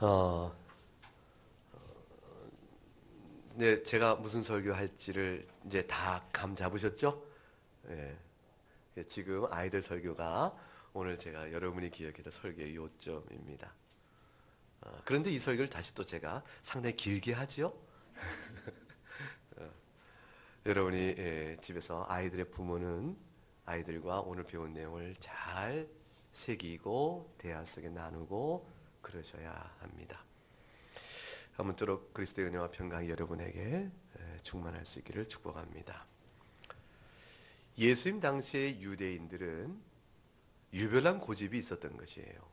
어, 네, 제가 무슨 설교할지를 이제 다 감 잡으셨죠? 예. 지금 아이들 설교가 오늘 제가 여러분이 기억했던 설교의 요점입니다. 그런데 이 설교를 다시 또 제가 상당히 길게 하지요? 여러분이 집에서 아이들의 부모는 아이들과 오늘 배운 내용을 잘 새기고 대화 속에 나누고 그러셔야 합니다. 아무쪼록 그리스도의 은혜와 평강이 여러분에게 충만할 수 있기를 축복합니다. 예수님 당시의 유대인들은 유별난 고집이 있었던 것이에요.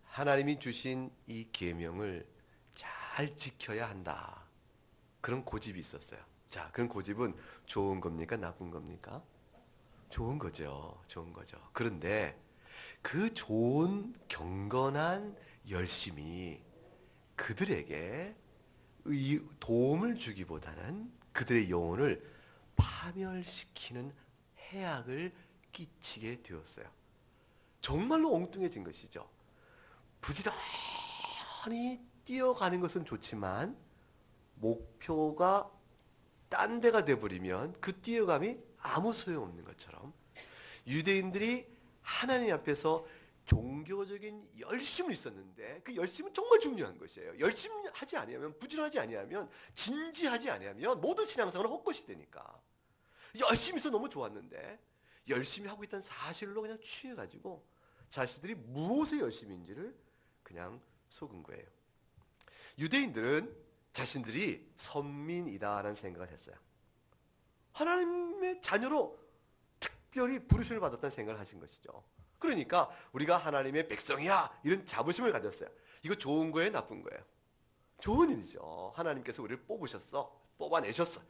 하나님이 주신 이 계명을 잘 지켜야 한다. 그런 고집이 있었어요. 자, 그런 고집은 좋은 겁니까? 나쁜 겁니까? 좋은 거죠. 좋은 거죠. 그런데 그 좋은 경건한 열심이 그들에게 도움을 주기보다는 그들의 영혼을 파멸시키는 해악을 끼치게 되었어요. 정말로 엉뚱해진 것이죠. 부지런히 뛰어가는 것은 좋지만 목표가 딴 데가 돼버리면 그 뛰어감이 아무 소용없는 것처럼 유대인들이 하나님 앞에서 종교적인 열심은 있었는데 그 열심은 정말 중요한 것이에요. 열심히 하지 아니하면, 부지런하지 아니하면, 진지하지 아니하면 모든 신앙생활은 헛것이 되니까. 열심히 해서 너무 좋았는데 열심히 하고 있다는 사실로 그냥 취해가지고 자신들이 무엇의 열심인지를 그냥 속은 거예요. 유대인들은 자신들이 선민이다라는 생각을 했어요. 하나님의 자녀로 특별히 부르심을 받았다는 생각을 하신 것이죠. 그러니까 우리가 하나님의 백성이야 이런 자부심을 가졌어요. 이거 좋은 거예요, 나쁜 거예요? 좋은 일이죠. 하나님께서 우리를 뽑으셨어, 뽑아내셨어.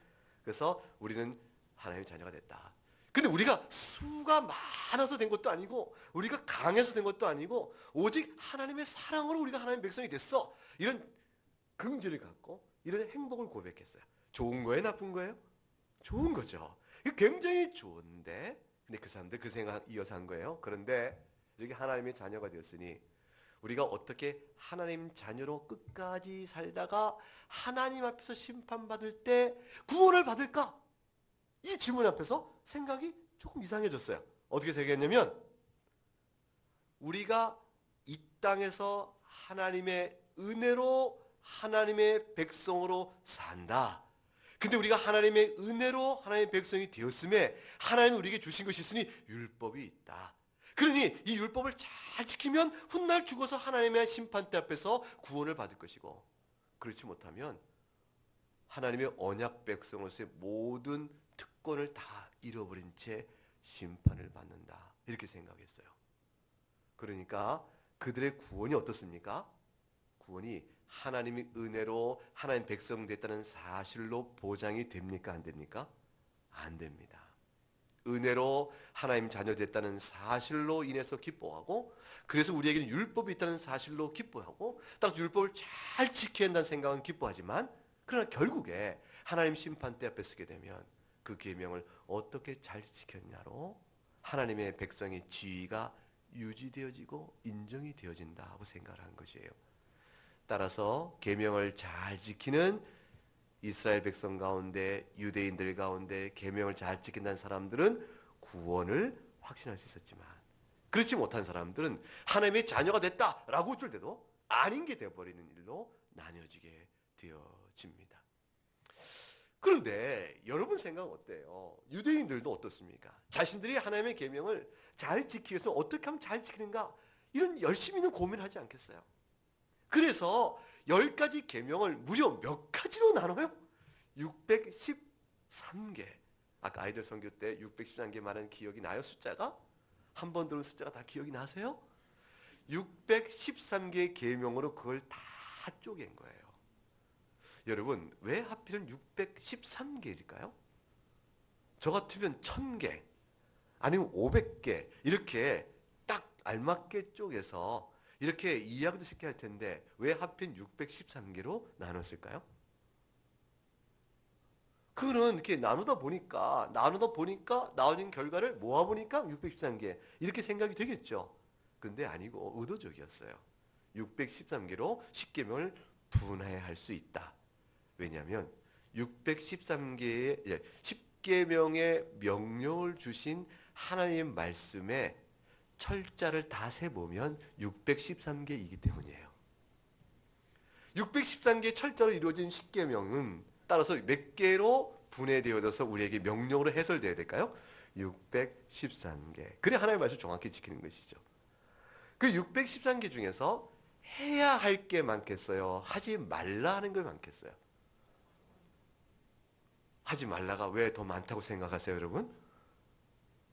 그래서 우리는 하나님의 자녀가 됐다. 근데 우리가 수가 많아서 된 것도 아니고 우리가 강해서 된 것도 아니고 오직 하나님의 사랑으로 우리가 하나님의 백성이 됐어. 이런 긍지를 갖고 이런 행복을 고백했어요. 좋은 거예요, 나쁜 거예요? 좋은 거죠. 이거 굉장히 좋은데 근데 그 사람들 그 생각 이어서 한 거예요. 그런데 이렇게 하나님의 자녀가 되었으니 우리가 어떻게 하나님 자녀로 끝까지 살다가 하나님 앞에서 심판받을 때 구원을 받을까? 이 질문 앞에서 생각이 조금 이상해졌어요. 어떻게 생각했냐면 우리가 이 땅에서 하나님의 은혜로 하나님의 백성으로 산다. 근데 우리가 하나님의 은혜로 하나님의 백성이 되었음에 하나님이 우리에게 주신 것이 있으니 율법이 있다. 그러니 이 율법을 잘 지키면 훗날 죽어서 하나님의 심판대 앞에서 구원을 받을 것이고 그렇지 못하면 하나님의 언약 백성으로서의 모든 특권을 다 잃어버린 채 심판을 받는다. 이렇게 생각했어요. 그러니까 그들의 구원이 어떻습니까? 구원이 하나님의 은혜로 하나님 백성 됐다는 사실로 보장이 됩니까? 안 됩니까? 안 됩니다. 은혜로 하나님 자녀 됐다는 사실로 인해서 기뻐하고 그래서 우리에게는 율법이 있다는 사실로 기뻐하고 따라서 율법을 잘 지켜야 한다는 생각은 기뻐하지만 그러나 결국에 하나님 심판대 앞에 서게 되면 그 계명을 어떻게 잘 지켰냐로 하나님의 백성의 지위가 유지되어지고 인정이 되어진다고 생각을 한 것이에요. 따라서 계명을 잘 지키는 이스라엘 백성 가운데 유대인들 가운데 계명을 잘 지킨다는 사람들은 구원을 확신할 수 있었지만 그렇지 못한 사람들은 하나님의 자녀가 됐다라고 웃을 때도 아닌 게 되어버리는 일로 나뉘어지게 되어집니다. 그런데 여러분 생각은 어때요? 유대인들도 어떻습니까? 자신들이 하나님의 계명을 잘 지키기 위해서 어떻게 하면 잘 지키는가 이런 열심히 있는 고민을 하지 않겠어요? 그래서 10가지 계명을 무려 몇 가지로 나눠요? 613개. 아까 아이들 선교 때 613개 말하는 기억이 나요? 숫자가? 한 번 들은 숫자가 다 기억이 나세요? 613개의 계명으로 그걸 다 쪼갠 거예요. 여러분 왜 하필은 613개일까요? 저 같으면 1000개 아니면 500개 이렇게 딱 알맞게 쪼개서 이렇게 이해하기도 쉽게 할 텐데 왜 하필 613개로 나눴을까요? 그거는 이렇게 나누다 보니까 나눠진 결과를 모아보니까 613개 이렇게 생각이 되겠죠. 근데 아니고 의도적이었어요. 613개로 십계명을 분해할 수 있다. 왜냐하면 613개의 십계명의 명령을 주신 하나님의 말씀에 철자를 다 세보면 613개이기 때문이에요. 613개의 철자로 이루어진 십계명은 따라서 몇 개로 분해되어져서 우리에게 명령으로 해설되어야 될까요? 613개. 그래 하나님의 말씀을 정확히 지키는 것이죠. 그 613개 중에서 해야 할 게 많겠어요? 하지 말라 하는 게 많겠어요? 하지 말라가 왜 더 많다고 생각하세요, 여러분?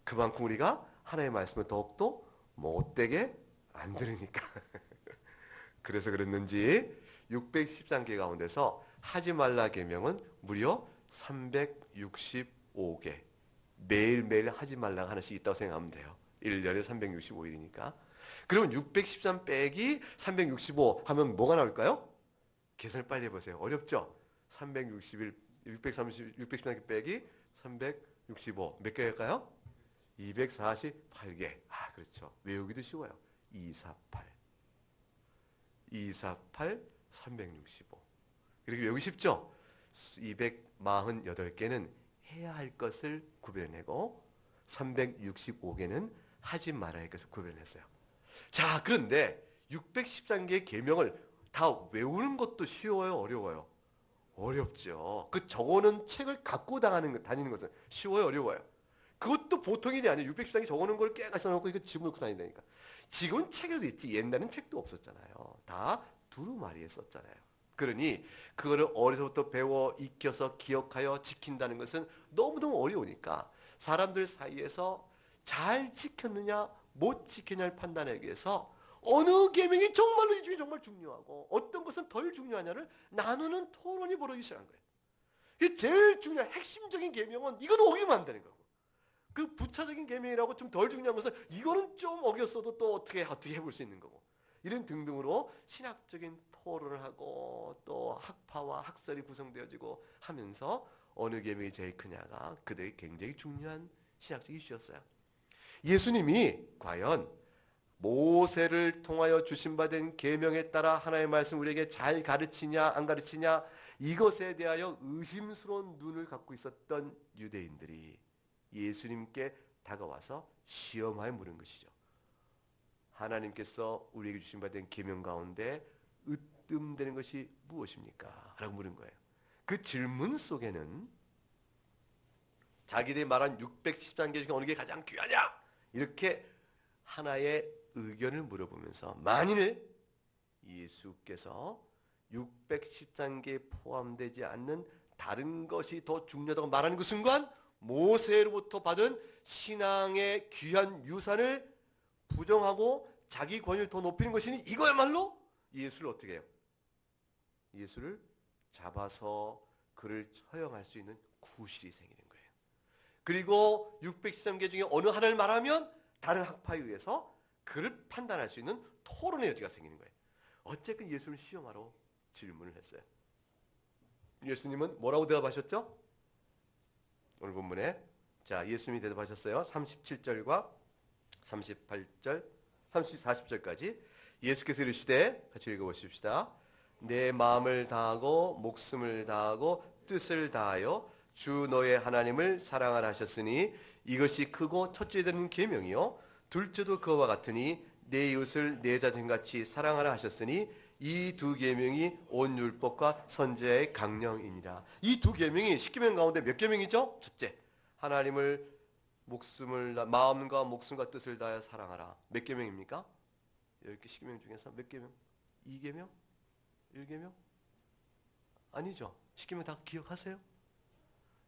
그만큼 우리가 하나님의 말씀을 더욱더 못되게 안 들으니까. 그래서 그랬는지 613개 가운데서 하지 말라 계명은 무려 365개. 매일매일 하지 말라가 하나씩 있다고 생각하면 돼요. 1년에 365일이니까. 그러면 613 빼기 365 하면 뭐가 나올까요? 계산을 빨리 해보세요. 어렵죠? 361, 613개 빼기 365. 몇 개일까요? 248개. 아, 그렇죠. 외우기도 쉬워요. 248. 248, 365. 이렇게 외우기 쉽죠? 248개는 해야 할 것을 구별해내고 365개는 하지 말아야 할 것을 구별했어요. 자, 그런데 613개의 계명을 다 외우는 것도 쉬워요, 어려워요? 어렵죠. 그 적어놓은 책을 갖고 다니는 것은 쉬워요, 어려워요? 그것도 보통 일이 아니에요. 613개 적어놓은 걸 깨가서 놓고 이거 집어 넣고 다닌다니까. 지금은 책에도 있지 옛날엔 책도 없었잖아요. 다 두루마리에 썼잖아요. 그러니 그거를 어려서부터 배워 익혀서 기억하여 지킨다는 것은 너무너무 어려우니까 사람들 사이에서 잘 지켰느냐 못 지켰냐를 판단하기 위해서 어느 계명이 정말로 이 중에 정말 중요하고 어떤 것은 덜 중요하냐를 나누는 토론이 벌어지기 시작한 거예요. 제일 중요한 핵심적인 계명은 이거는 어기면 안 되는 거고, 그 부차적인 계명이라고 좀 덜 중요한 것은 이거는 좀 어겼어도 또 어떻게 해볼 수 있는 거고, 이런 등등으로 신학적인 토론을 하고 또 학파와 학설이 구성되어지고 하면서 어느 계명이 제일 크냐가 그들이 굉장히 중요한 신학적 이슈였어요. 예수님이 과연 모세를 통하여 주신받은 계명에 따라 하나님의 말씀 우리에게 잘 가르치냐 안 가르치냐, 이것에 대하여 의심스러운 눈을 갖고 있었던 유대인들이 예수님께 다가와서 시험하여 물은 것이죠. 하나님께서 우리에게 주신받은 계명 가운데 으뜸되는 것이 무엇입니까? 라고 물은 거예요. 그 질문 속에는 자기들이 말한 613개 중에 어느 게 가장 귀하냐? 이렇게 하나의 의견을 물어보면서 만일 예수께서 613개에 포함되지 않는 다른 것이 더 중요하다고 말하는 그 순간 모세로부터 받은 신앙의 귀한 유산을 부정하고 자기 권위를 더 높이는 것이니 이거야말로 예수를 어떻게 해요? 예수를 잡아서 그를 처형할 수 있는 구실이 생기는 거예요. 그리고 613개 중에 어느 하나를 말하면 다른 학파에 의해서 그를 판단할 수 있는 토론의 여지가 생기는 거예요. 어쨌든 예수를 시험하러 질문을 했어요. 예수님은 뭐라고 대답하셨죠? 오늘 본문에 자, 예수님이 대답하셨어요. 37절과 38절, 40절까지 예수께서 이르시되 같이 읽어보십시다. 내 마음을 다하고 목숨을 다하고 뜻을 다하여 주 너의 하나님을 사랑하라 하셨으니 이것이 크고 첫째 되는 계명이요 둘째도 그와 같으니 내 이웃을 내 자신같이 사랑하라 하셨으니 이 두 계명이 온 율법과 선지자의 강령이니라. 이 두 계명이 십계명 가운데 몇 계명이죠? 첫째, 하나님을 마음과 목숨과 뜻을 다하여 사랑하라. 몇 계명입니까? 10개 십계명 중에서 몇 계명? 2계명? 1계명? 아니죠. 십계명 다 기억하세요?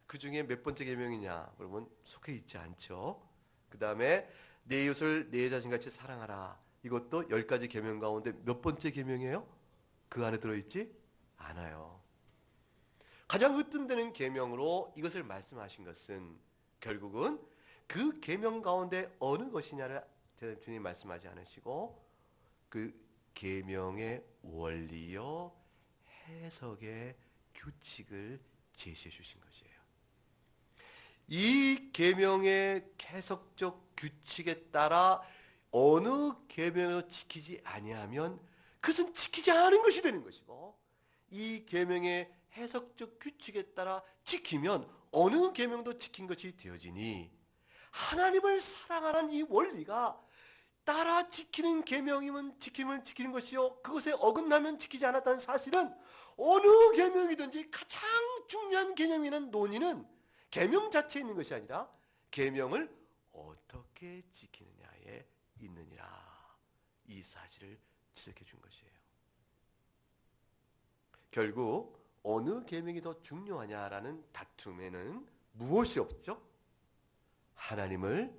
그 중에 몇 번째 계명이냐? 그러면 속해 있지 않죠. 그 다음에 내 이웃을 내 자신같이 사랑하라. 이것도 10가지 계명 가운데 몇 번째 계명이에요? 그 안에 들어있지 않아요. 가장 으뜸되는 계명으로 이것을 말씀하신 것은 결국은 그 계명 가운데 어느 것이냐를 주님 말씀하지 않으시고 그 계명의 원리요 해석의 규칙을 제시해 주신 것이에요. 이 계명의 해석적 규칙에 따라 어느 계명을 지키지 아니하면 그것은 지키지 않은 것이 되는 것이고, 이 계명의 해석적 규칙에 따라 지키면 어느 계명도 지킨 것이 되어지니, 하나님을 사랑하는 이 원리가 따라 지키는 계명이면 지킴을 지키는 것이요, 그것에 어긋나면 지키지 않았다는 사실은 어느 계명이든지 가장 중요한 개념이라는 논의는 계명 자체에 있는 것이 아니라 계명을 어떻게 지키느냐에 있느니라, 이 사실을 지적해 준 것이에요. 결국 어느 계명이 더 중요하냐라는 다툼에는 무엇이 없죠? 하나님을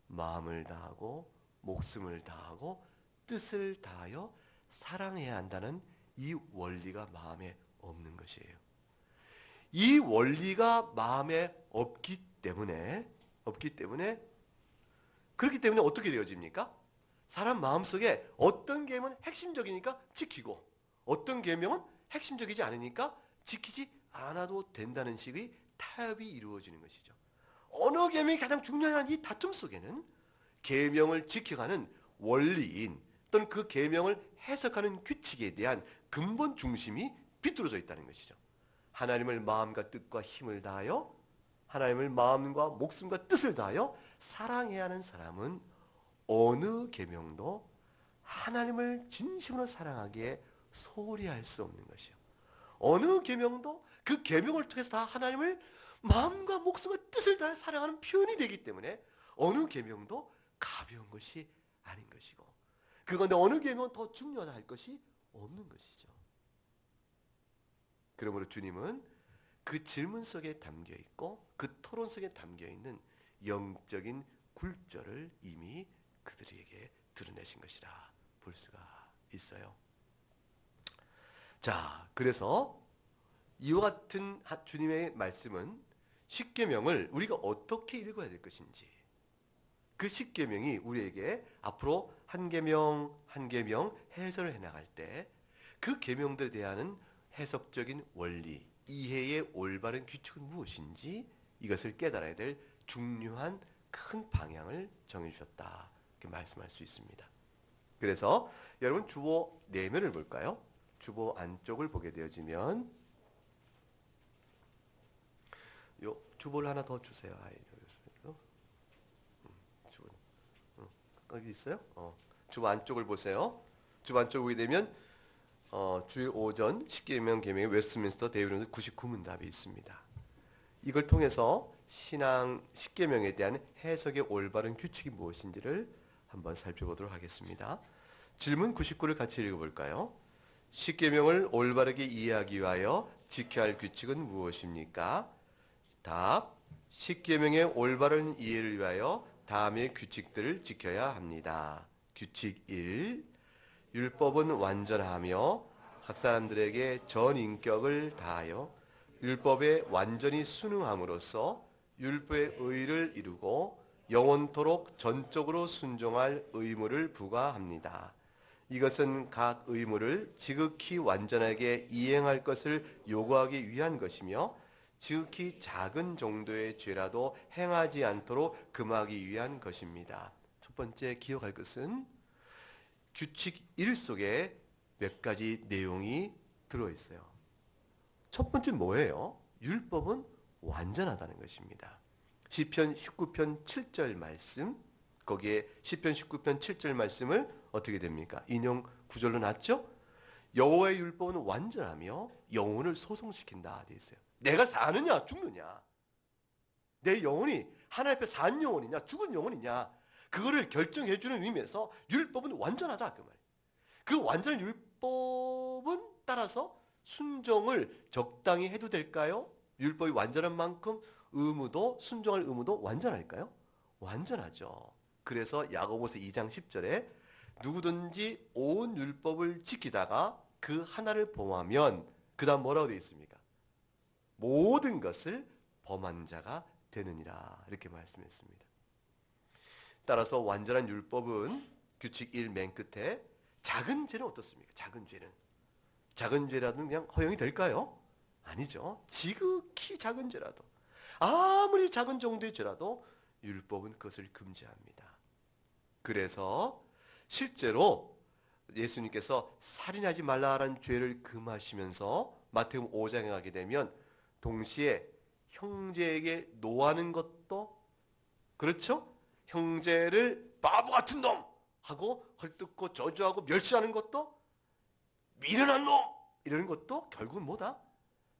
마음을 다하고 목숨을 다하고 뜻을 다하여 사랑해야 한다는 이 원리가 마음에 없는 것이에요. 이 원리가 마음에 없기 때문에 그렇기 때문에 어떻게 되어집니까? 사람 마음속에 어떤 계명은 핵심적이니까 지키고, 어떤 계명은 핵심적이지 않으니까 지키지 않아도 된다는 식의 타협이 이루어지는 것이죠. 어느 계명이 가장 중요한 이 다툼 속에는 계명을 지켜가는 원리인 또는 그 계명을 해석하는 규칙에 대한 근본 중심이 비뚤어져 있다는 것이죠. 하나님을 마음과 뜻과 힘을 다하여, 하나님을 마음과 목숨과 뜻을 다하여 사랑해야 하는 사람은 어느 계명도 하나님을 진심으로 사랑하기에 소홀히 할 수 없는 것이요, 어느 계명도 그 계명을 통해서 다 하나님을 마음과 목숨과 뜻을 다해 사랑하는 표현이 되기 때문에 어느 계명도 가벼운 것이 아닌 것이고, 그런데 어느 계명은 더 중요하다 할 것이 없는 것이죠. 그러므로 주님은 그 질문 속에 담겨 있고 그 토론 속에 담겨 있는 영적인 굴절을 이미 그들에게 드러내신 것이라 볼 수가 있어요. 자, 그래서 이와 같은 주님의 말씀은 십계명을 우리가 어떻게 읽어야 될 것인지, 그 십계명이 우리에게 앞으로 한 계명 한 계명 해설을 해나갈 때 그 계명들에 대한 해석적인 원리, 이해의 올바른 규칙은 무엇인지 이것을 깨달아야 될 중요한 큰 방향을 정해주셨다, 이렇게 말씀할 수 있습니다. 그래서 여러분 주보 내면을 볼까요? 주보 안쪽을 보게 되어지면, 요 주보를 하나 더 주세요. 주보 여기 있어요? 주보 안쪽을 보세요. 주보 안쪽 보게 되면 주일 오전 십계명 계명의 웨스트민스터 대의론의 99문답이 있습니다. 이걸 통해서 신앙 십계명에 대한 해석의 올바른 규칙이 무엇인지를 한번 살펴보도록 하겠습니다. 질문 99를 같이 읽어볼까요? 십계명을 올바르게 이해하기 위하여 지켜야 할 규칙은 무엇입니까? 답. 십계명의 올바른 이해를 위하여 다음의 규칙들을 지켜야 합니다. 규칙 1. 율법은 완전하며 각 사람들에게 전 인격을 다하여 율법에 완전히 순응함으로써 율법의 의를 이루고 영원토록 전적으로 순종할 의무를 부과합니다. 이것은 각 의무를 지극히 완전하게 이행할 것을 요구하기 위한 것이며 지극히 작은 정도의 죄라도 행하지 않도록 금하기 위한 것입니다. 첫 번째 기억할 것은 규칙 1 속에 몇 가지 내용이 들어있어요. 첫 번째 뭐예요? 율법은 완전하다는 것입니다. 시편 19편 7절 말씀, 거기에 시편 19편 7절 말씀을 어떻게 됩니까? 인용 구절로 놨죠? 여호와의 율법은 완전하며 영혼을 소성시킨다 되어 있어요. 내가 사느냐 죽느냐, 내 영혼이 하나님 앞에 산 영혼이냐 죽은 영혼이냐, 그거를 결정해주는 의미에서 율법은 완전하다, 그 말이에요. 그 완전한 율법은 따라서 순종을 적당히 해도 될까요? 율법이 완전한 만큼 의무도, 순종할 의무도 완전할까요? 완전하죠. 그래서 야고보서 2장 10절에 누구든지 온 율법을 지키다가 그 하나를 범하면 그 다음 뭐라고 되어 있습니까? 모든 것을 범한 자가 되느니라, 이렇게 말씀했습니다. 따라서 완전한 율법은 규칙 1 맨 끝에 작은 죄는 어떻습니까? 작은 죄라도 그냥 허용이 될까요? 아니죠. 지극히 작은 죄라도, 아무리 작은 정도의 죄라도 율법은 그것을 금지합니다. 그래서 실제로 예수님께서 살인하지 말라라는 죄를 금하시면서 마태복음 5장에 가게 되면 동시에 형제에게 노하는 것도, 그렇죠? 형제를 바보 같은 놈 하고 헐뜯고 저주하고 멸시하는 것도, 미련한 놈 이러는 것도 결국은 뭐다?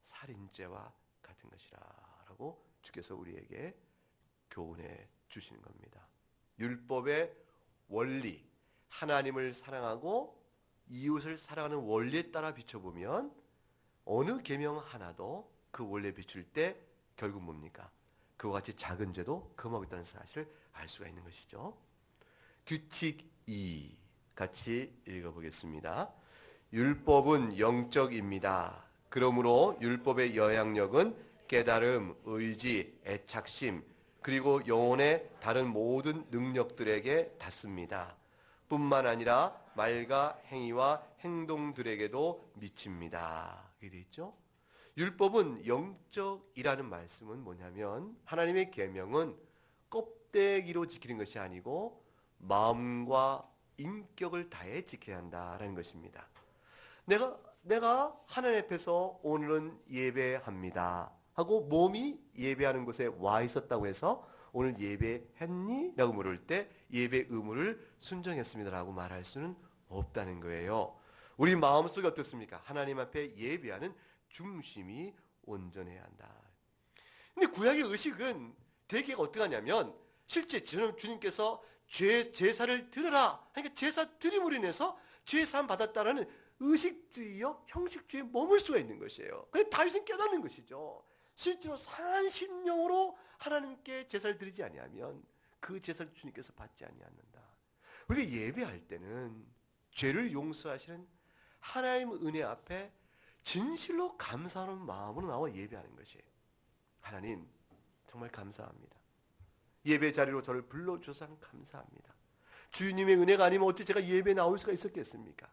살인죄와 같은 것이라 라고 주께서 우리에게 교훈해 주시는 겁니다. 율법의 원리, 하나님을 사랑하고 이웃을 사랑하는 원리에 따라 비춰보면 어느 계명 하나도 그 원리에 비출 때 결국 뭡니까? 그와 같이 작은 죄도 금하고 있다는 사실을 알 수가 있는 것이죠. 규칙 2 같이 읽어보겠습니다. 율법은 영적입니다. 그러므로 율법의 영향력은 깨달음, 의지, 애착심, 그리고 영혼의 다른 모든 능력들에게 닿습니다. 뿐만 아니라 말과 행위와 행동들에게도 미칩니다. 이렇게 되어 있죠. 율법은 영적이라는 말씀은 뭐냐면 하나님의 계명은 껍데기로 지키는 것이 아니고 마음과 인격을 다해 지켜야 한다라는 것입니다. 내가 하나님 앞에서 오늘은 예배합니다 하고 몸이 예배하는 곳에 와 있었다고 해서 오늘 예배했니? 라고 물을 때 예배 의무를 순종했습니다라고 말할 수는 없다는 거예요. 우리 마음속이 어떻습니까? 하나님 앞에 예배하는 중심이 온전해야 한다. 근데 구약의 의식은 대개가 어떻게 하냐면 실제 주님께서 제사를 드려라, 그러니까 제사 드림으로 인해서 죄사함 받았다라는 의식주의요, 형식주의에 머물 수가 있는 것이에요. 그래서 다윗은 깨닫는 것이죠. 실제로 상한 심령으로 하나님께 제사를 드리지 아니하면 그 제사를 주님께서 받지 아니하는다. 우리가 예배할 때는 죄를 용서하시는 하나님의 은혜 앞에 진실로 감사하는 마음으로 나와 예배하는 것이, 하나님 정말 감사합니다. 예배 자리로 저를 불러주셔서 감사합니다. 주님의 은혜가 아니면 어찌 제가 예배에 나올 수가 있었겠습니까?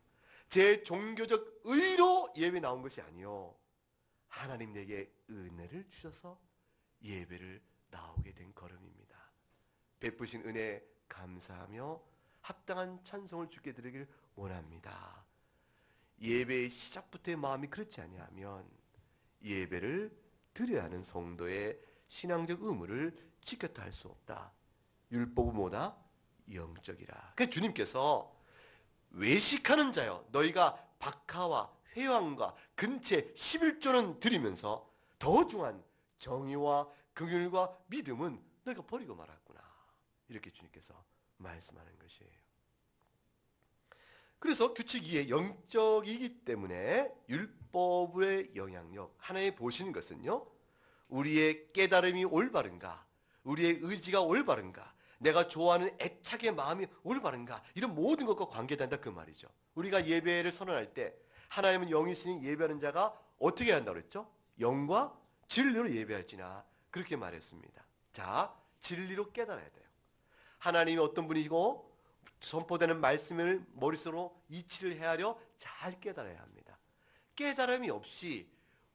제 종교적 의로 예배 나온 것이 아니요, 하나님 내게 은혜를 주셔서 예배를 나오게 된 걸음입니다. 베푸신 은혜에 감사하며 합당한 찬송을 주께 드리길 원합니다. 예배의 시작부터의 마음이 그렇지 아니하면 예배를 드려야 하는 성도의 신앙적 의무를 지켰다 할 수 없다. 율법은 뭐다? 영적이라. 그러니까 주님께서 외식하는 자여 너희가 박하와 회왕과 근체 11조는 드리면서 더 중한 정의와 긍휼과 믿음은 너희가 버리고 말았구나, 이렇게 주님께서 말씀하는 것이에요. 그래서 규칙 2에 영적이기 때문에 율법의 영향력, 하나님 보시는 것은요, 우리의 깨달음이 올바른가, 우리의 의지가 올바른가, 내가 좋아하는 애착의 마음이 올바른가, 이런 모든 것과 관계된다 그 말이죠. 우리가 예배를 선언할 때 하나님은 영이시니 예배하는 자가 어떻게 해야 한다고 그랬죠? 영과 진리로 예배할지나, 그렇게 말했습니다. 자, 진리로 깨달아야 돼요. 하나님이 어떤 분이고 선포되는 말씀을 머릿속으로 이치를 헤아려 잘 깨달아야 합니다. 깨달음이 없이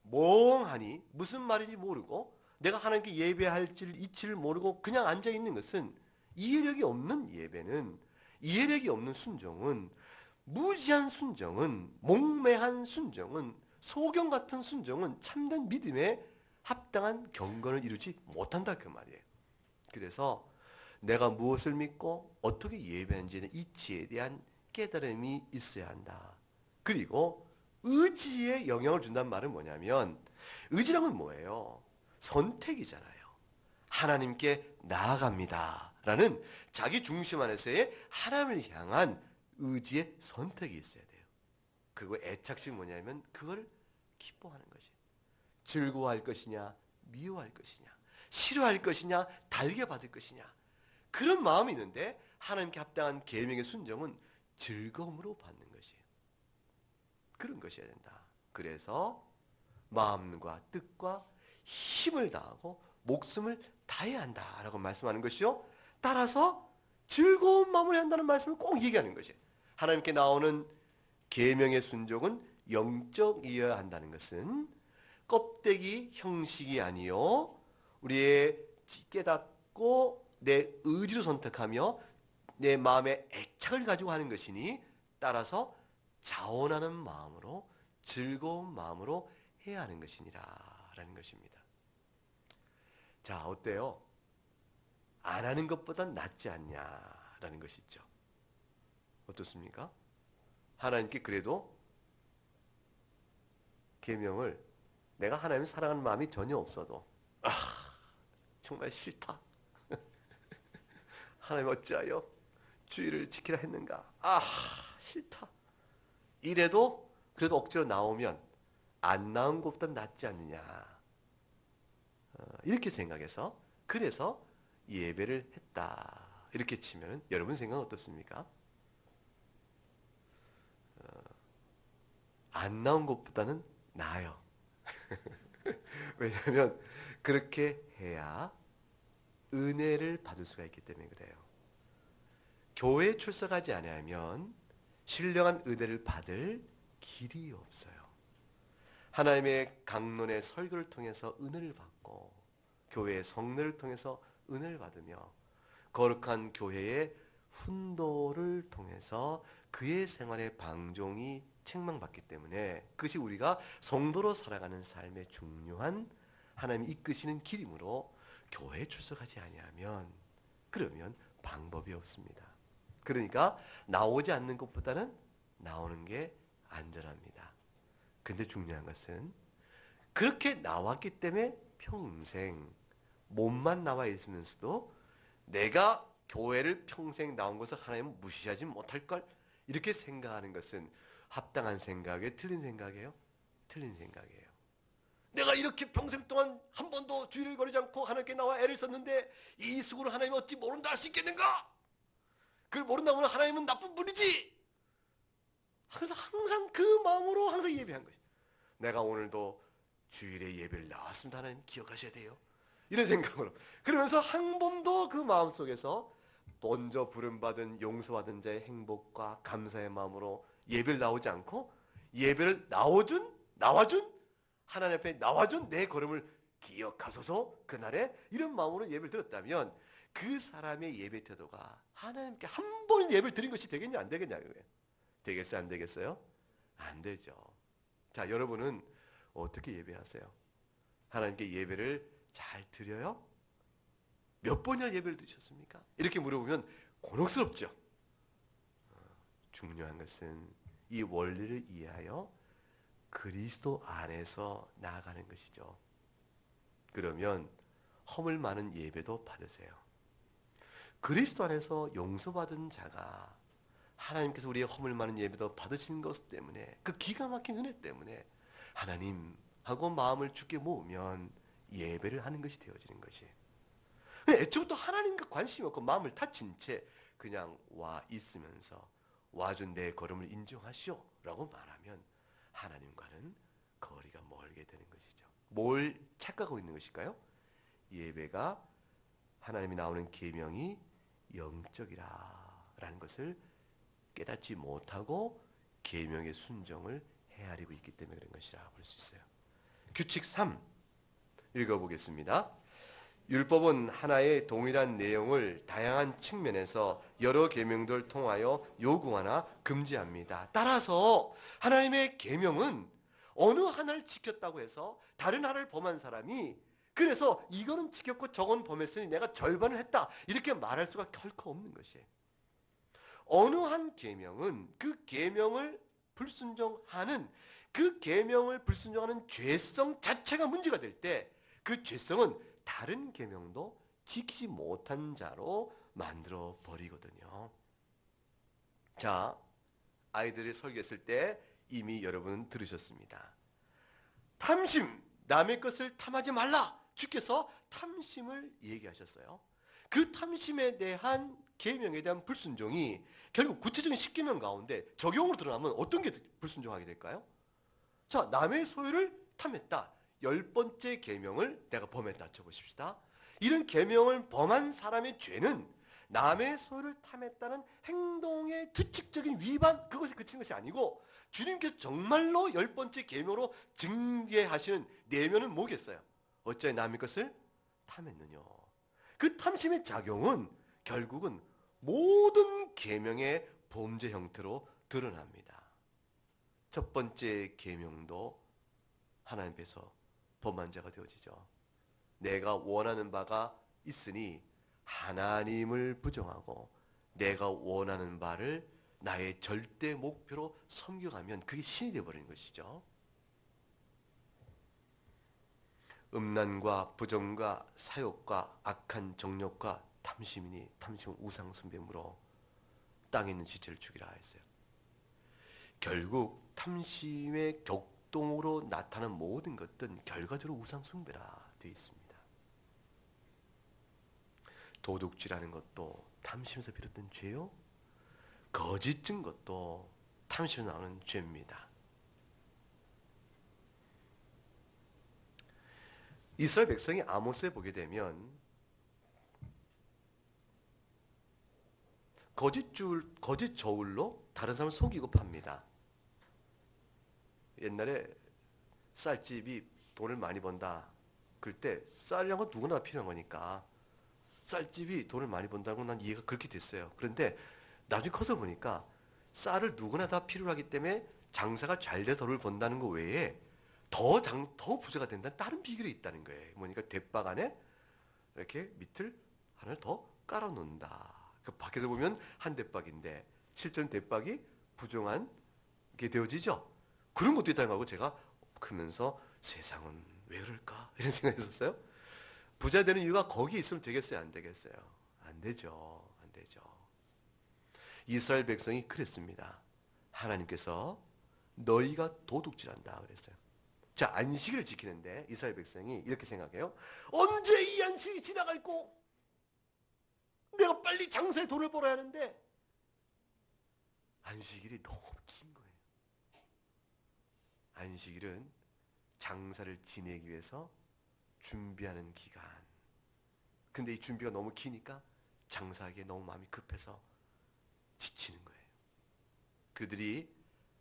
멍하니 무슨 말인지 모르고 내가 하나님께 예배할지 이치를 모르고 그냥 앉아있는 것은, 이해력이 없는 예배는, 이해력이 없는 순종은, 무지한 순종은, 목매한 순종은, 소경 같은 순종은 참된 믿음에 합당한 경건을 이루지 못한다 그 말이에요. 그래서 내가 무엇을 믿고 어떻게 예배하는지의 이치에 대한 깨달음이 있어야 한다. 그리고 의지에 영향을 준다는 말은 뭐냐면, 의지란 뭐예요? 선택이잖아요. 하나님께 나아갑니다 라는 자기 중심 안에서의 하나님을 향한 의지의 선택이 있어야 돼요. 그리고 애착식이 뭐냐면 그걸 기뻐하는 것이, 즐거워할 것이냐 미워할 것이냐, 싫어할 것이냐 달게 받을 것이냐, 그런 마음이 있는데 하나님께 합당한 계명의 순종은 즐거움으로 받는 것이에요. 그런 것이어야 된다. 그래서 마음과 뜻과 힘을 다하고 목숨을 다해야 한다라고 말씀하는 것이요, 따라서 즐거운 마음을 한다는 말씀을 꼭 얘기하는 것이에요. 하나님께 나오는 계명의 순종은 영적이어야 한다는 것은 껍데기 형식이 아니요, 우리의 깨닫고 내 의지로 선택하며 내 마음의 애착을 가지고 하는 것이니, 따라서 자원하는 마음으로 즐거운 마음으로 해야 하는 것이니라 라는 것입니다. 자, 어때요? 안 하는 것보단 낫지 않냐라는 것이 있죠. 어떻습니까? 하나님께 그래도 계명을 내가 하나님을 사랑하는 마음이 전혀 없어도 정말 싫다. 하나님 어찌하여 주의를 지키라 했는가? 싫다. 이래도 그래도 억지로 나오면 안 나온 것보다 낫지 않느냐. 이렇게 생각해서 그래서 예배를 했다. 이렇게 치면 여러분 생각은 어떻습니까? 안 나온 것보다는 나아요. 왜냐하면 그렇게 해야 은혜를 받을 수가 있기 때문에 그래요. 교회에 출석하지 않으면 신령한 은혜를 받을 길이 없어요. 하나님의 강론의 설교를 통해서 은혜를 받고 교회의 성례를 통해서 은혜를 받으며 거룩한 교회의 훈도를 통해서 그의 생활의 방종이 책망받기 때문에 그것이 우리가 성도로 살아가는 삶의 중요한 하나님이 이끄시는 길이므로 교회에 출석하지 아니하면 그러면 방법이 없습니다. 그러니까 나오지 않는 것보다는 나오는 게 안전합니다. 근데 중요한 것은 그렇게 나왔기 때문에 평생 몸만 나와 있으면서도 내가 교회를 평생 나온 것을 하나님은 무시하지 못할걸 이렇게 생각하는 것은 합당한 생각이에요? 틀린 생각이에요? 틀린 생각이에요. 내가 이렇게 평생 동안 한 번도 주의를 거리지 않고 하나님께 나와 애를 썼는데 이 수고를 하나님이 어찌 모른다 할 수 있겠는가? 그걸 모른다면 하나님은 나쁜 분이지. 그래서 항상 그 마음으로 항상 예배한 것이. 내가 오늘도 주일에 예배를 나왔습니다. 하나님 기억하셔야 돼요. 이런 생각으로. 그러면서 한 번도 그 마음속에서 먼저 부름받은 용서받은 자의 행복과 감사의 마음으로 예배를 나오지 않고 예배를 나와준 하나님 앞에 나와준 내 걸음을 기억하소서 그날에 이런 마음으로 예배를 드렸다면 그 사람의 예배 태도가 하나님께 한 번 예배를 드린 것이 되겠냐 안 되겠냐 그거예요. 되겠어요 안 되겠어요? 안 되죠. 자, 여러분은 어떻게 예배하세요? 하나님께 예배를 잘 드려요? 몇 번이나 예배를 드셨습니까? 이렇게 물어보면 곤혹스럽죠. 중요한 것은 이 원리를 이해하여 그리스도 안에서 나아가는 것이죠. 그러면 허물 많은 예배도 받으세요. 그리스도 안에서 용서받은 자가 하나님께서 우리의 허물 많은 예배도 받으신 것 때문에 그 기가 막힌 은혜 때문에 하나님하고 마음을 주께 모으면 예배를 하는 것이 되어지는 것이. 애초부터 하나님과 관심이 없고 마음을 닫힌 채 그냥 와 있으면서 와준 내 걸음을 인정하시오 라고 말하면 하나님과는 거리가 멀게 되는 것이죠. 뭘 착각하고 있는 것일까요? 예배가 하나님이 나오는 계명이 영적이라는 것을 깨닫지 못하고 계명의 순종을 헤아리고 있기 때문에 그런 것이라 볼 수 있어요. 규칙 3 읽어보겠습니다. 율법은 하나의 동일한 내용을 다양한 측면에서 여러 계명들을 통하여 요구하나 금지합니다. 따라서 하나님의 계명은 어느 하나를 지켰다고 해서 다른 하나를 범한 사람이 그래서 이거는 지켰고 저건 범했으니 내가 절반을 했다 이렇게 말할 수가 결코 없는 것이에요. 어느 한 계명은 그 계명을 불순종하는 그 계명을 불순종하는 죄성 자체가 문제가 될 때 그 죄성은 다른 계명도 지키지 못한 자로 만들어 버리거든요. 자, 아이들이 설교했을 때 이미 여러분 들으셨습니다. 탐심, 남의 것을 탐하지 말라. 주께서 탐심을 얘기하셨어요. 그 탐심에 대한 계명에 대한 불순종이 결국 구체적인 10계명 가운데 적용으로 드러나면 어떤 게 불순종하게 될까요? 자, 남의 소유를 탐했다. 10번째 계명을 내가 범했다 쳐보십시다. 이런 계명을 범한 사람의 죄는 남의 소유를 탐했다는 행동의 규칙적인 위반 그것이 그친 것이 아니고 주님께서 정말로 10번째 계명으로 징계하시는 내면은 뭐겠어요? 어찌하여 남의 것을 탐했느냐. 그 탐심의 작용은 결국은 모든 계명의 범죄 형태로 드러납니다. 첫 번째 계명도 하나님께서 범한 자가 되어지죠. 내가 원하는 바가 있으니 하나님을 부정하고 내가 원하는 바를 나의 절대 목표로 섬겨가면 그게 신이 되어버리는 것이죠. 음란과 부정과 사욕과 악한 정욕과 탐심이니 탐심은 우상 숭배므로 땅에 있는 지체를 죽이라 했어요. 결국 탐심의 격동으로 나타난 모든 것들은 결과적으로 우상 숭배라 되어 있습니다. 도둑질하는 것도 탐심에서 비롯된 죄요. 거짓 증 것도 탐심에서 나오는 죄입니다. 이스라엘 백성이 아모스에 보게 되면 거짓 저울로 다른 사람을 속이고 팝니다. 옛날에 쌀집이 돈을 많이 번다. 그럴 때 쌀이란 건 누구나 필요한 거니까 쌀집이 돈을 많이 번다고 난 이해가 그렇게 됐어요. 그런데 나중에 커서 보니까 쌀을 누구나 다 필요로 하기 때문에 장사가 잘 돼서 돈을 번다는 거 외에 더 부자가 된다는 다른 비결이 있다는 거예요. 뭐니까 대박 안에 이렇게 밑을 하나를 더 깔아 놓는다. 그 밖에서 보면 한 대박인데 실제는 대박이 부정한 게 되어지죠. 그런 것도 있다는 거고 제가 크면서 세상은 왜 그럴까 이런 생각했었어요. 부자 되는 이유가 거기 있으면 되겠어요, 안 되겠어요? 안 되죠, 안 되죠. 이스라엘 백성이 그랬습니다. 하나님께서 너희가 도둑질한다 그랬어요. 자, 안식일을 지키는데 이스라엘 백성이 이렇게 생각해요. 언제 이 안식이 지나갈고 내가 빨리 장사에 돈을 벌어야 하는데 안식일이 너무 긴 거예요. 안식일은 장사를 지내기 위해서 준비하는 기간. 근데 이 준비가 너무 기니까 장사하기에 너무 마음이 급해서 지치는 거예요. 그들이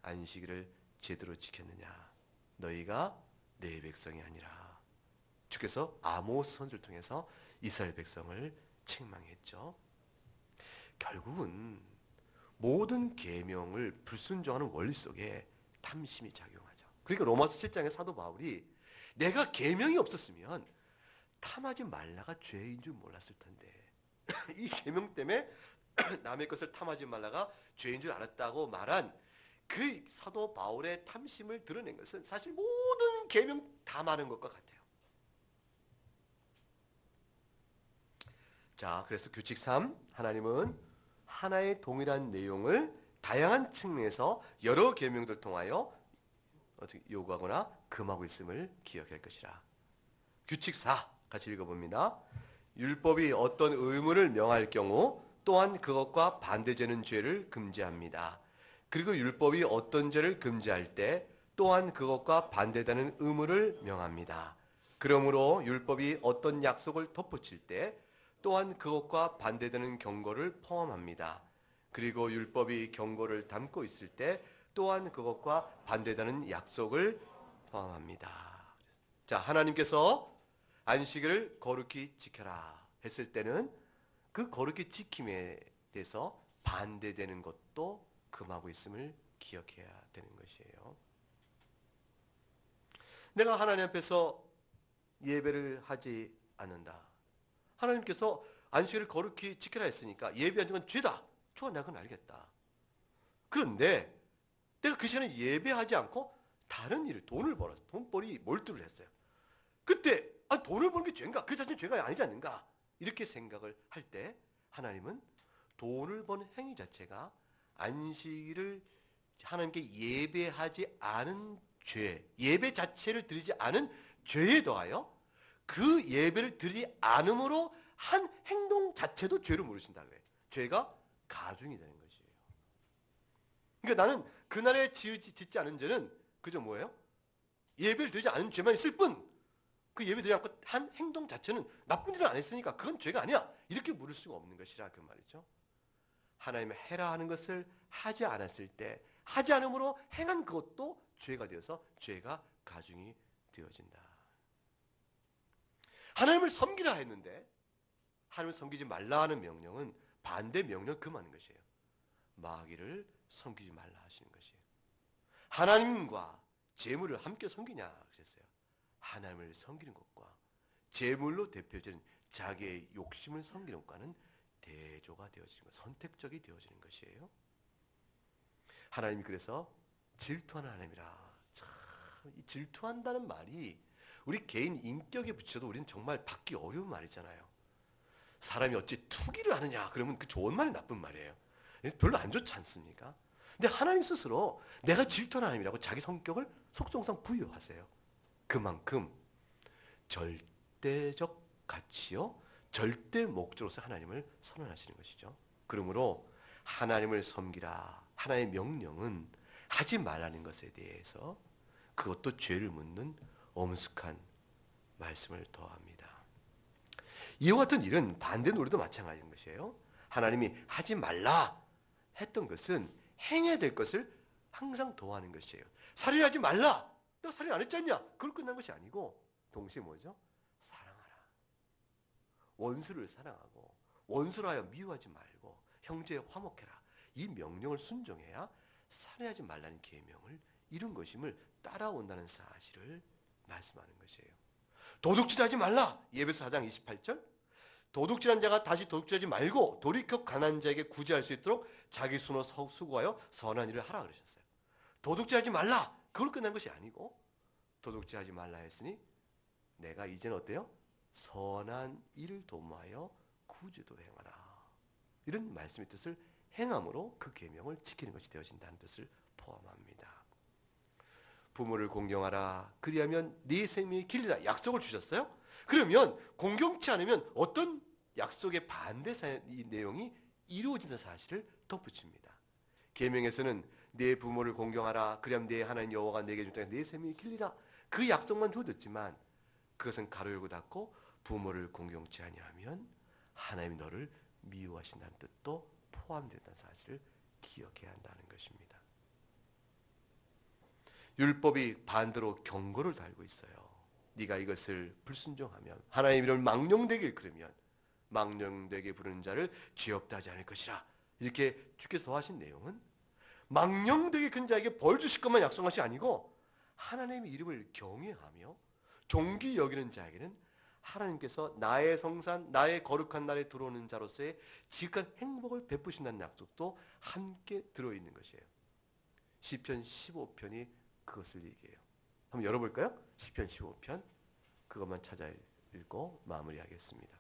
안식일을 제대로 지켰느냐? 너희가 내 백성이 아니라. 주께서 아모스 선지를 통해서 이스라엘 백성을 책망했죠. 결국은 모든 계명을 불순종하는 원리 속에 탐심이 작용하죠. 그러니까 로마서 7장의 사도 바울이 내가 계명이 없었으면 탐하지 말라가 죄인 줄 몰랐을 텐데 이 계명 때문에 남의 것을 탐하지 말라가 죄인 줄 알았다고 말한 그 사도 바울의 탐심을 드러낸 것은 사실 모든 계명 다 말한 것과 같아요. 자, 그래서 규칙 3, 하나님은 하나의 동일한 내용을 다양한 측면에서 여러 계명들을 통하여 어떻게 요구하거나 금하고 있음을 기억할 것이라. 규칙 4, 같이 읽어봅니다. 율법이 어떤 의무를 명할 경우 또한 그것과 반대되는 죄를 금지합니다. 그리고 율법이 어떤 죄를 금지할 때 또한 그것과 반대되는 의무를 명합니다. 그러므로 율법이 어떤 약속을 덧붙일 때 또한 그것과 반대되는 경고를 포함합니다. 그리고 율법이 경고를 담고 있을 때 또한 그것과 반대되는 약속을 포함합니다. 자, 하나님께서 안식일을 거룩히 지켜라 했을 때는 그 거룩히 지킴에 대해서 반대되는 것도 금하고 있음을 기억해야 되는 것이에요. 내가 하나님 앞에서 예배를 하지 않는다. 하나님께서 안식일을 거룩히 지켜라 했으니까 예배하는 건 죄다. 좋아, 내가 그건 알겠다. 그런데 내가 그 시간에 예배하지 않고 다른 일을 돈을 벌어서 돈벌이 몰두를 했어요. 그때 돈을 버는 게 죄인가? 그 자체는 죄가 아니지 않는가? 이렇게 생각을 할 때 하나님은 돈을 버는 행위 자체가 안식일을 하나님께 예배하지 않은 죄, 예배 자체를 드리지 않은 죄에 더하여 그 예배를 드리지 않음으로 한 행동 자체도 죄로 물으신다고 해요. 죄가 가중이 되는 것이에요. 그러니까 나는 그날에 짓지 않은 죄는 그저 뭐예요? 예배를 드리지 않은 죄만 있을 뿐, 그 예배 드리지 않고 한 행동 자체는 나쁜 일을 안 했으니까 그건 죄가 아니야. 이렇게 물을 수가 없는 것이라 그 말이죠. 하나님의 해라 하는 것을 하지 않았을 때 하지 않음으로 행한 그것도 죄가 되어서 죄가 가중이 되어진다. 하나님을 섬기라 했는데 하나님을 섬기지 말라 하는 명령은 반대 명령 금하는 것이에요. 마귀를 섬기지 말라 하시는 것이에요. 하나님과 재물을 함께 섬기냐 그랬어요. 하나님을 섬기는 것과 재물로 대표되는 자기의 욕심을 섬기는 것과는 대조가 되어지는 것, 선택적이 되어지는 것이에요. 하나님이 그래서 질투하는 하나님이라. 참, 이 질투한다는 말이 우리 개인 인격에 붙여도 우리는 정말 받기 어려운 말이잖아요. 사람이 어찌 투기를 하느냐 그러면 그 좋은 말이 나쁜 말이에요. 별로 안 좋지 않습니까? 근데 하나님 스스로 내가 질투하는 하나님이라고 자기 성격을 속성상 부여하세요. 그만큼 절대적 가치요, 절대 목적으로서 하나님을 선언하시는 것이죠. 그러므로 하나님을 섬기라. 하나님의 명령은 하지 말라는 것에 대해서 그것도 죄를 묻는 엄숙한 말씀을 더합니다. 이와 같은 일은 반대 논리도 마찬가지인 것이에요. 하나님이 하지 말라 했던 것은 행해야 될 것을 항상 더하는 것이에요. 살인하지 말라. 너 살인 안 했지 않냐? 그걸 끝난 것이 아니고 동시에 뭐죠? 사랑하라. 원수를 사랑하고 원수를 하여 미워하지 말고 형제에 화목해라. 이 명령을 순종해야 살인하지 말라는 계명을 이룬 것임을 따라온다는 사실을 말씀하는 것이에요. 도둑질하지 말라. 에베소 4장 28절. 도둑질한 자가 다시 도둑질하지 말고 돌이켜 가난한 자에게 구제할 수 있도록 자기 손으로 수고하여 선한 일을 하라 그러셨어요. 도둑질하지 말라. 그걸 끝난 것이 아니고 도둑질하지 말라 했으니 내가 이제는 어때요? 선한 일을 도모하여 구제도 행하라. 이런 말씀의 뜻을 행함으로 그 계명을 지키는 것이 되어진다는 뜻을 포함합니다. 부모를 공경하라. 그리하면 네 생명이 길리라. 약속을 주셨어요? 그러면 공경치 않으면 어떤 약속의 반대 이 내용이 이루어진다는 사실을 덧붙입니다. 계명에서는 네 부모를 공경하라. 그리하면 네 하나님 여호와가 내게 준 땅에 네 생명이 길리라. 그 약속만 주어졌지만 그것은 가로 열고 닫고 부모를 공경치 아니하면 하나님이 너를 미워하신다는 뜻도 포함된다는 사실을 기억해야 한다는 것입니다. 율법이 반대로 경고를 달고 있어요. 네가 이것을 불순종하면 하나님 이름을 망령되게 일컬으면 망령되게 부르는 자를 죄 없다 하지 않을 것이라. 이렇게 주께서 하신 내용은 망령되게 큰 자에게 벌 주실 것만 약속한 것이 아니고 하나님의 이름을 경외하며 존귀 여기는 자에게는 하나님께서 나의 성산, 나의 거룩한 날에 들어오는 자로서의 지극한 행복을 베푸신다는 약속도 함께 들어있는 것이에요. 시편 15편이 그것을 얘기해요. 한번 열어볼까요? 시편 15편 그것만 찾아 읽고 마무리하겠습니다.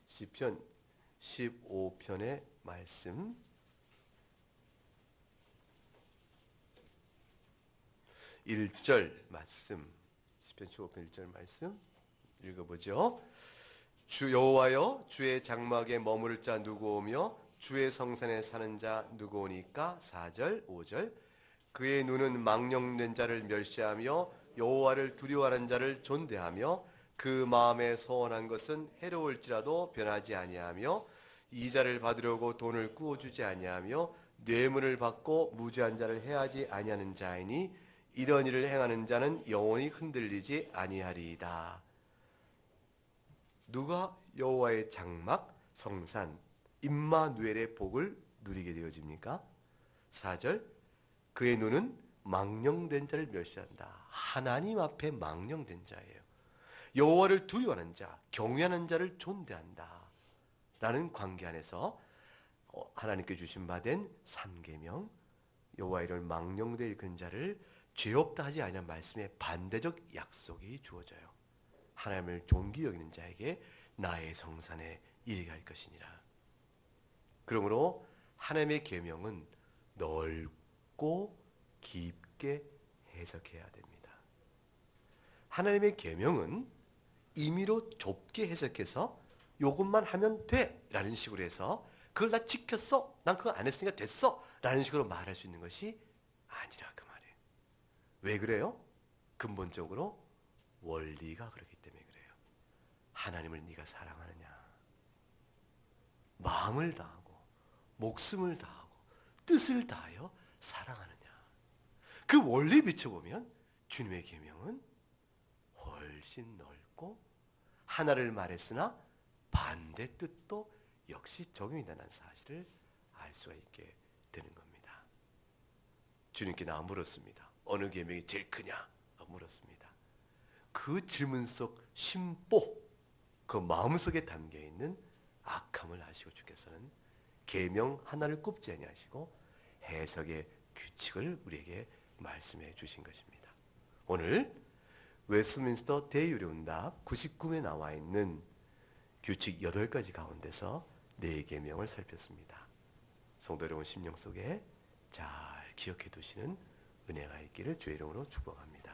시편 15편의 말씀 1절 말씀 시편 15편 1절 말씀 읽어보죠. 주 여호와여 주의 장막에 머무를 자 누구오며 주의 성산에 사는 자 누구오니까. 4절 5절 그의 눈은 망령된 자를 멸시하며 여호와를 두려워하는 자를 존대하며 그 마음에 소원한 것은 해로울지라도 변하지 아니하며 이자를 받으려고 돈을 꾸어주지 아니하며 뇌물을 받고 무죄한 자를 해하지 아니하는 자이니 이런 일을 행하는 자는 영원히 흔들리지 아니하리이다. 누가 여호와의 장막, 성산, 임마누엘의 복을 누리게 되어집니까? 4절 그의 눈은 망령된 자를 멸시한다. 하나님 앞에 망령된 자예요. 여호와를 두려워하는 자, 경외하는 자를 존대한다. 라는 관계 안에서 하나님께 주신 바 된 3계명, 여호와의 이름을 망령되게 일컫는 자를 죄 없다 하지 아니한 말씀에 반대적 약속이 주어져요. 하나님을 존귀 여기는 자에게 나의 성산에 이르게 할 것이니라. 그러므로 하나님의 계명은 넓고 깊게 해석해야 됩니다. 하나님의 계명은 임의로 좁게 해석해서 요것만 하면 돼 라는 식으로 해서 그걸 나 지켰어, 난 그거 안 했으니까 됐어 라는 식으로 말할 수 있는 것이 아니라 그 말이에요. 왜 그래요? 근본적으로 원리가 그렇기 때문에 그래요. 하나님을 네가 사랑하느냐, 마음을 다하고 목숨을 다하고 뜻을 다하여 사랑하느냐. 그 원리에 비춰보면 주님의 계명은 훨씬 넓고 하나를 말했으나 반대 뜻도 역시 적용이 된다는 사실을 알 알 수가 있게 되는 겁니다. 주님께 나 물었습니다. 어느 계명이 제일 크냐? 물었습니다. 그 질문 속 심보, 그 마음속에 담겨 있는 악함을 아시고 주께서는 계명 하나를 꼽지 아니하시고 해석의 규칙을 우리에게 말씀해 주신 것입니다. 오늘 웨스트민스터 대유료문답 99에 나와 있는 규칙 8가지 가운데서 4계명을 살폈습니다. 성도 여러분 심령 속에 잘 기억해 두시는 은혜가 있기를 주의 이름으로 축복합니다.